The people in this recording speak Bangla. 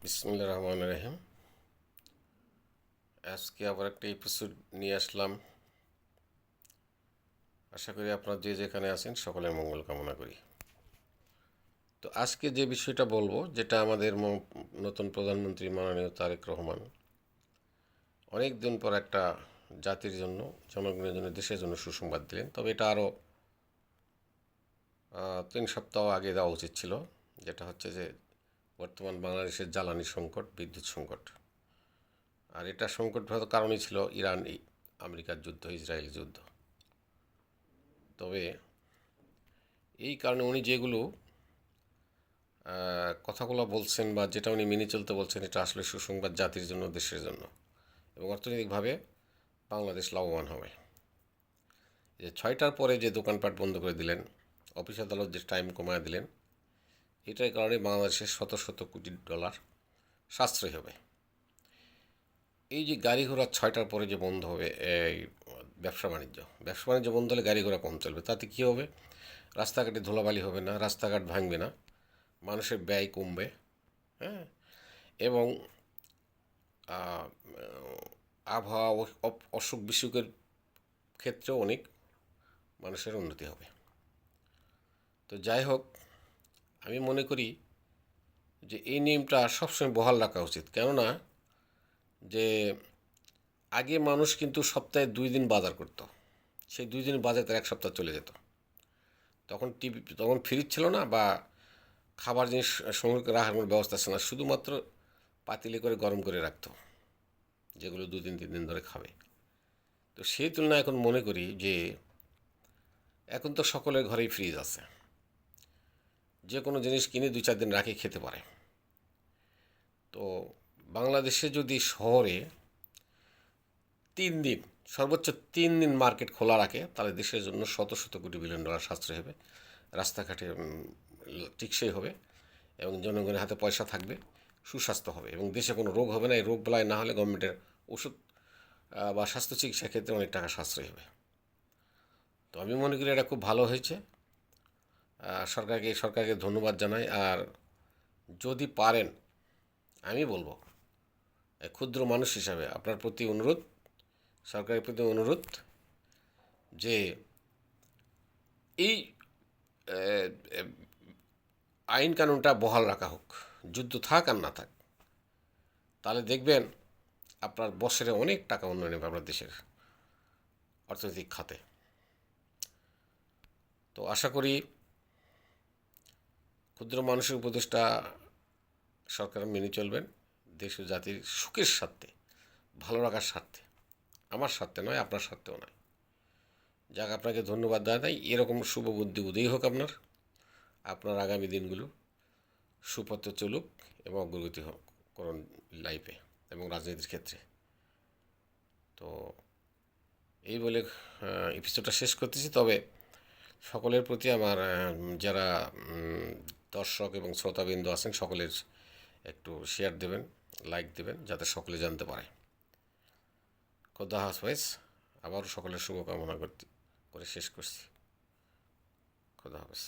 বিসমিল্লাহির রহমানির রহিম। আজকে আবার একটা এপিসোড নিয়ে আসলাম। আশা করি আপনারা যে যেখানে আছেন সকলের মঙ্গল কামনা করি। তো আজকে যে বিষয়টা বলবো, যেটা আমাদের নতুন প্রধানমন্ত্রী মাননীয় তারেক রহমান অনেক দিন পর একটা জাতির জন্য, জনগণের জন্য, দেশের জন্য সুসংবাদ দিলেন। তবে এটা আরও 3 সপ্তাহ আগে দেওয়া উচিত ছিল। যেটা হচ্ছে যে বর্তমান বাংলাদেশের জ্বালানি সংকট, বিদ্যুৎ সংকট। আর এটা সংকট হওয়ার কারণই ছিল ইরান আমেরিকার যুদ্ধ, ইসরায়েল যুদ্ধ। তবে এই কারণে উনি যেগুলো কথাগুলো বলছেন বা যেটা উনি মেনে চলতে বলছেন, এটা আসলে সুসংবাদ জাতির জন্য, দেশের জন্য, এবং অর্থনৈতিকভাবে বাংলাদেশ লাভবান হবে। যে 6টার পরে যে দোকানপাট বন্ধ করে দিলেন, অফিস আদালত যে টাইম কমায় দিলেন, এটার কারণে বাংলাদেশের শত শত কোটি ডলার সাশ্রয় হবে। এই যে গাড়ি ঘোড়া 6টার পরে যে বন্ধ হবে, এই ব্যবসা বাণিজ্য বন্ধ হলে গাড়ি ঘোড়া কম চলবে। তাতে কী হবে? রাস্তাঘাটে ধুলাবালি হবে না, রাস্তাঘাট ভাঙবে না, মানুষের ব্যয় কমবে, হ্যাঁ, এবং আবহাওয়া অসুখ বিসুখের ক্ষেত্রেও অনেক মানুষের উন্নতি হবে। তো যাই হোক, আমি মনে করি যে এই নিয়মটা সবসময় বহাল রাখা উচিত। কেননা যে আগে মানুষ কিন্তু সপ্তাহে 2 দিন বাজার করত, সেই 2 দিন বাজারে তার 1 সপ্তাহ চলে যেত। তখন ফ্রিজ ছিল না, বা খাবার জিনিস সংরক্ষণ রাখার কোনো ব্যবস্থা ছিল না, শুধুমাত্র পাতিলে করে গরম করে রাখতো, যেগুলো 2 দিন 3 দিন ধরে খাবে। তো সেই তুলনায় এখন মনে করি যে এখন তো সকলের ঘরেই ফ্রিজ আছে, যে কোনো জিনিস কিনে 2-4 দিন রাখে খেতে পারে। তো বাংলাদেশে যদি শহরে 3 দিন, সর্বোচ্চ 3 দিন মার্কেট খোলা রাখে, তাহলে দেশের জন্য শত শত কোটি বিলিয়ন ডলার সাশ্রয় হবে, রাস্তাঘাটে টিকসই হবে, এবং জনগণের হাতে পয়সা থাকবে, সুস্বাস্থ্য হবে, এবং দেশে কোনো রোগ হবে না। এই রোগ বালাই না হলে গভর্নমেন্টের ওষুধ বা স্বাস্থ্য চিকিৎসা ক্ষেত্রে অনেক টাকা সাশ্রয় হবে। তো আমি মনে করি এটা খুব ভালো হয়েছে। সরকারকে ধন্যবাদ জানাই। আর যদি পারেন, আমি বলবো ক্ষুদ্র মানুষ হিসাবে আপনার প্রতি অনুরোধ, সরকারের প্রতি অনুরোধ, যে এই আইন কানুনটা বহাল রাখা হোক। যুদ্ধ থাক আর না থাক, তাহলে দেখবেন আপনার বছরে অনেক টাকা উন্নয়ন হবে আপনার দেশের অর্থনৈতিক খাতে। তো আশা করি ক্ষুদ্র মানুষের উপদেশটা সরকার মেনে চলবেন, দেশ ও জাতির সুখের স্বার্থে, ভালো রাখার স্বার্থে, আমার স্বার্থে নয়, আপনার স্বার্থেও নয়। যাক, আপনাকে ধন্যবাদ জানাই। এরকম শুভ বুদ্ধি উদয় হোক আপনার আগামী দিনগুলো সুপথে চলুক এবং অগ্রগতি হোক করুন লাইফে এবং রাজনীতির ক্ষেত্রে। তো এই বলে এপিসোডটা শেষ করতেছি। তবে সকলের প্রতি আমার, যারা দর্শক এবং শ্রোতাবৃন্দ আছেন, সকলের একটু শেয়ার দেবেন, লাইক দেবেন, যাতে সকলে জানতে পারে। খোদা হাফেজ। আবারও সকলের শুভকামনা করে শেষ করছি। খোদা হাফেজ।